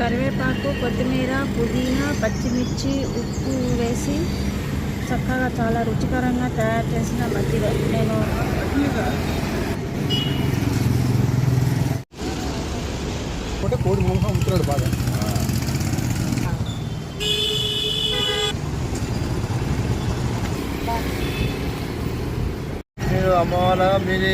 కరివేపాకు, కొత్తిమీర, పుదీనా, పచ్చిమిర్చి, ఉప్పు వేసి చక్కగా చాలా రుచికరంగా తయారు చేసిన మజ్జిగ. నేను కోడి మాంసం అమ్ముతున్నాడు బాగా. మీరు అమ్మ వాళ్ళ మీది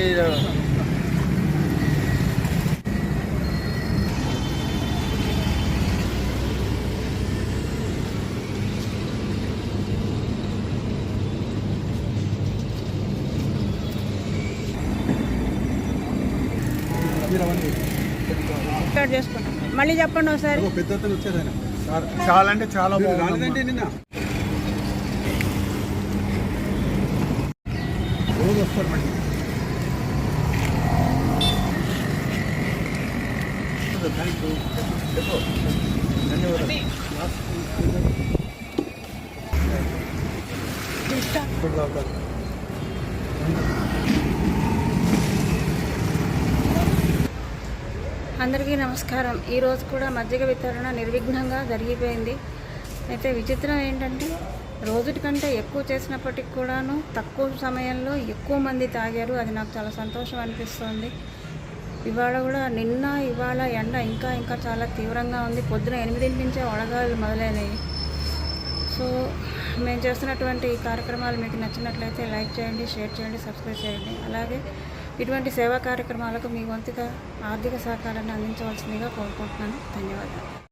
స్టార్ట్ చేసుకుంటాం. మళ్ళీ చెప్పండి ఒకసారి. పెద్ద వచ్చారు ఆయన. చాలా అంటే చాలా బాగుందంటే నిన్న రోజు వస్తారు మళ్ళీ. Thank you. ధన్యవాదాలు. అందరికీ నమస్కారం. ఈరోజు కూడా మజ్జిగ వితరణ నిర్విఘ్నంగా జరిగిపోయింది. అయితే విచిత్రం ఏంటంటే రోజుటి కంటే ఎక్కువ చేసినప్పటికి కూడాను తక్కువ సమయంలో ఎక్కువ మంది తాగారు. అది నాకు చాలా సంతోషం అనిపిస్తుంది. ఇవాళ కూడా ఇవాళ ఎండ ఇంకా చాలా తీవ్రంగా ఉంది. పొద్దున 8 నుంచే వడగాళ్ళు మొదలైనవి. సో మేము చేస్తున్నటువంటి ఈ కార్యక్రమాలు మీకు నచ్చినట్లయితే లైక్ చేయండి, షేర్ చేయండి, సబ్స్క్రైబ్ చేయండి. అలాగే ఇటువంటి సేవా కార్యక్రమాలకు మీ వంతుగా ఆర్థిక సహకారాన్ని అందించవలసిందిగా కోరుకుంటున్నాను. ధన్యవాదాలు.